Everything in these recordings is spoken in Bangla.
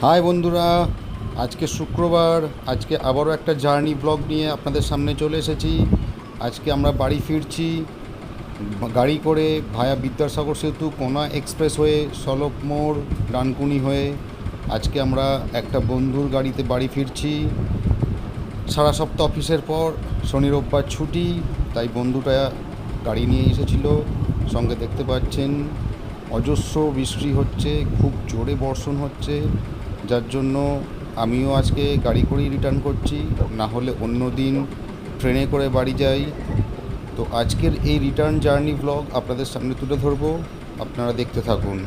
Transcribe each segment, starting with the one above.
হাই বন্ধুরা, আজকে শুক্রবার। আজকে আবারও একটা জার্নি ব্লগ নিয়ে আপনাদের সামনে চলে এসেছি। আজকে আমরা বাড়ি ফিরছি গাড়ি করে ভায়া বিদ্যাসাগর সেতু, কোনা এক্সপ্রেস হয়ে, সলপ মোড়, ডানকুনি হয়ে। আজকে আমরা একটা বন্ধুর গাড়িতে বাড়ি ফিরছি। সারা সপ্তাহ অফিসের পর শনি রোববার ছুটি, তাই বন্ধুটা গাড়ি নিয়ে এসেছিল। সঙ্গে দেখতে পাচ্ছেন অজস্র বৃষ্টি হচ্ছে, খুব জোরে বর্ষণ হচ্ছে, যার জন্য আমিও আজকে গাড়ি করেই রিটার্ন করছি, না হলে অন্য দিন ট্রেনে করে বাড়ি যাই। তো আজকের এই রিটার্ন জার্নি ব্লগ আপনাদের সামনে তুলে ধরবো, আপনারা দেখতে থাকুন।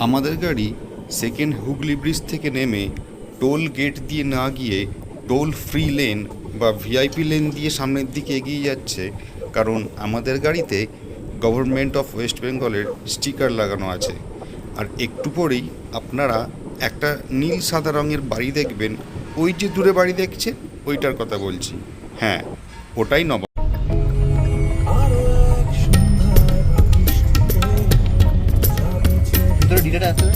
আমাদের গাড়ি সেকেন্ড হুগলি ব্রিজ থেকে নেমে টোল গেট দিয়ে না গিয়ে টোল ফ্রি লেন বা ভিআইপি লেন দিয়ে সামনের দিকে এগিয়ে যাচ্ছে, কারণ আমাদের গাড়িতে গভর্নমেন্ট অফ ওয়েস্ট বেঙ্গলের স্টিকার লাগানো আছে। আর একটু পরেই আপনারা একটা নীল সাদা রঙের বাড়ি দেখবেন। ওই যে দূরে বাড়ি দেখছেন, ওইটার কথা বলছি। হ্যাঁ, ওটাই নবাব। ডিটেটা আছে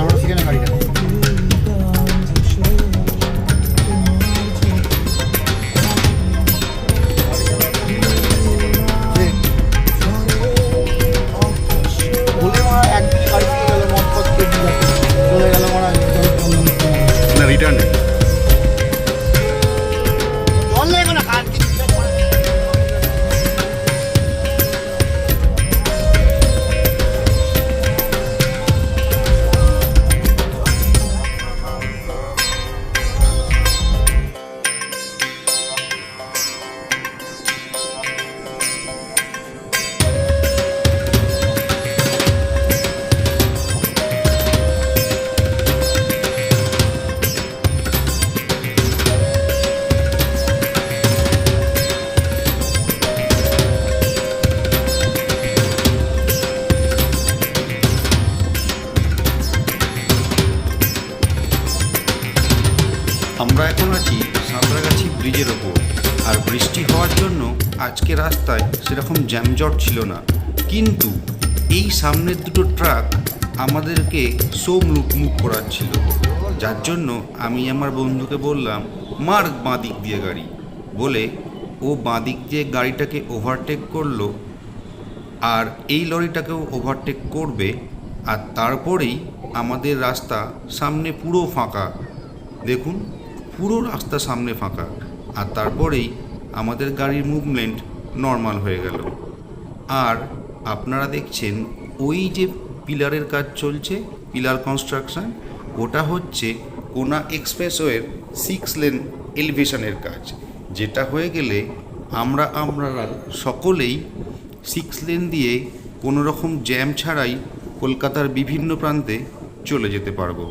আমরা সেখানে গাড়িটা বলে মা একদিন গাড়ি থেকে গেল মত করতে চলে গেল মনে না রিটার্নে আমরা এখন আছি সাঁতরাগাছি ব্রিজের ওপর। আর বৃষ্টি হওয়ার জন্য আজকে রাস্তায় সেরকম জ্যামজট ছিল না, কিন্তু এই সামনের দুটো ট্রাক আমাদেরকে মুখ করাচ্ছিল, যার জন্য আমি আমার বন্ধুকে বললাম মার বাঁ দিক দিয়ে গাড়ি, বলে ও বাঁ দিক দিয়ে গাড়িটাকে ওভারটেক করলো, আর এই লরিটাকেও ওভারটেক করবে। আর তারপরেই আমাদের রাস্তা সামনে পুরো ফাঁকা, দেখুন পুরো রাস্তা সামনে ফাঁকা, আর তারপরেই আমাদের গাড়ির মুভমেন্ট নর্মাল হয়ে গেল। আর আপনারা দেখছেন ওই যে পিলারের কাজ চলছে, পিলার কনস্ট্রাকশন, ওটা হচ্ছে কোনা এক্সপ্রেসওয়ের 6 লেন এলিভেশনের কাজ, যেটা হয়ে গেলে আমরা সকলেই 6 লেন দিয়ে কোনো রকম জ্যাম ছাড়াই কলকাতার বিভিন্ন প্রান্তে চলে যেতে পারবো।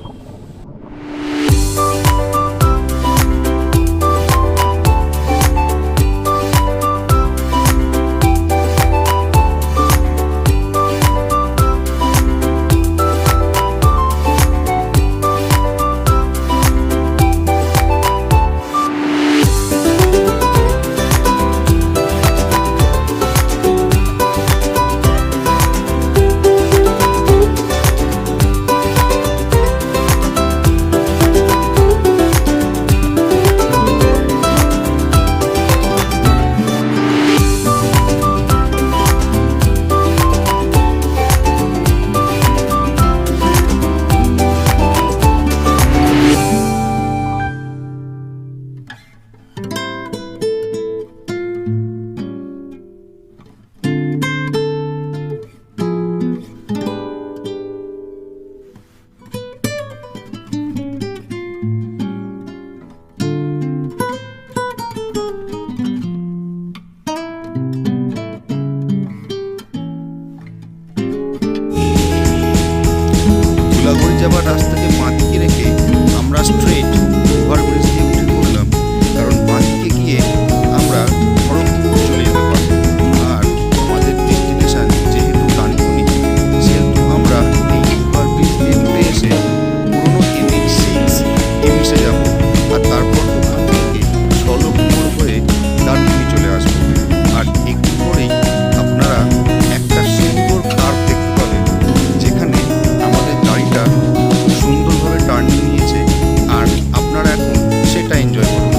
থেকে আমরা স্ট্রেট ওভারব্রিজ দিয়ে উঠে পড়লাম, কারণ বাঁদিকে গিয়ে আমরা খড়গপুর চলে যেতে পারবো। আর আমাদের ডেস্টিনেশন যেহেতু ডানকুনি, সেহেতু আমরা এই ওভারব্রিজ দিয়ে উঠে এসে পুরোনো NH6 এমসে যাব, আর তারপর ওখান থেকে সলভপুর হয়ে ডানকুনি চলে আসবো। আর একটু পরেই আপনারা একটা সুন্দর কার্ভ দেখতে পাবেন, যেখানে আমাদের গাড়িটা খুব সুন্দরভাবে টার্নিং নিয়েছে, আর আপনারা এখন সেটা এনজয় করুন।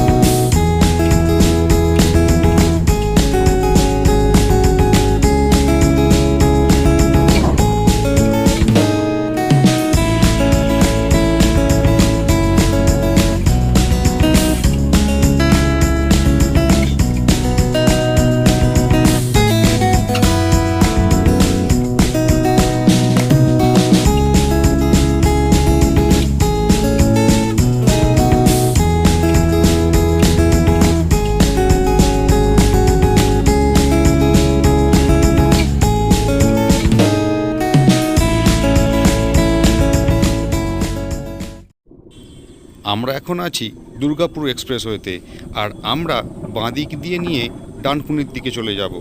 আমরা এখন আছি দুর্গাপুর এক্সপ্রেসওয়েতে, আর আমরা বাঁদিক দিয়ে নিয়ে ডানকুনির দিকে চলে যাব।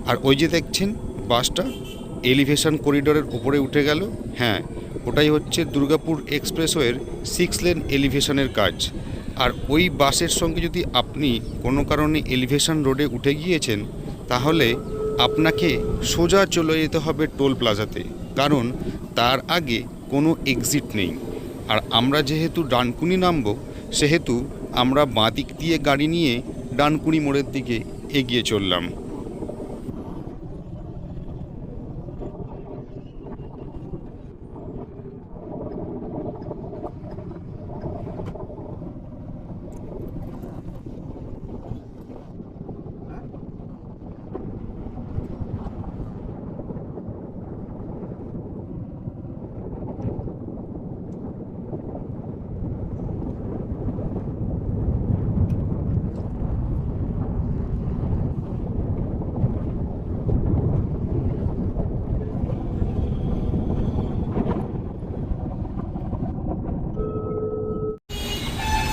আর ওই যে দেখছেন বাসটা এলিভেশন করিডোরের উপরে উঠে গেল, হ্যাঁ ওটাই হচ্ছে দুর্গাপুর এক্সপ্রেসওয়ের 6 লেন এলিভেশনের কাজ। আর ওই বাসের সঙ্গে যদি আপনি কোনো কারণে এলিভেশন রোডে উঠে গিয়েছেন, তাহলে আপনাকে সোজা চলে যেতে হবে টোল প্লাজাতে, কারণ তার আগে কোনো এক্সিট নেই। আর আমরা যেহেতু ডানকুনি নামবো, সেহেতু আমরা বাঁদিক দিয়ে গাড়ি নিয়ে ডানকুনি মোড়ের দিকে এগিয়ে চললাম।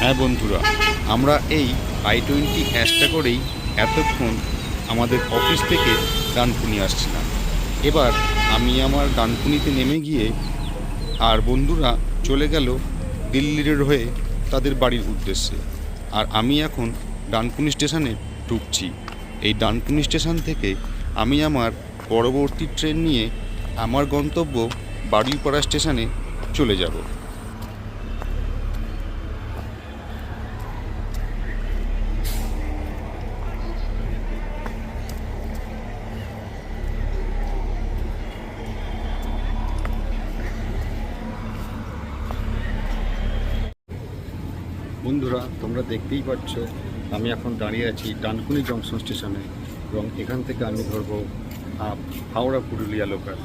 হ্যাঁ বন্ধুরা, আমরা এই i20 অ্যাশটা করেই এতক্ষণ আমাদের অফিস থেকে ডানকুনি আসছিলাম। এবার আমি আমার ডানকুনিতে নেমে গিয়ে আর বন্ধুরা চলে গেল দিল্লির হয়ে তাদের বাড়ির উদ্দেশ্যে। আর আমি এখন ডানকুনি স্টেশনে ঢুকছি। এই ডানকুনি স্টেশন থেকে আমি আমার পরবর্তী ট্রেন নিয়ে আমার গন্তব্য বাড়িপাড়া স্টেশনে চলে যাব। বন্ধুরা, তোমরা দেখতেই পাচ্ছ আমি এখন দাঁড়িয়ে আছি ডানকুনি জংশন স্টেশনে, এবং এখান থেকে আমি ধরবো হাওড়া পুরুলিয়া লোকাল।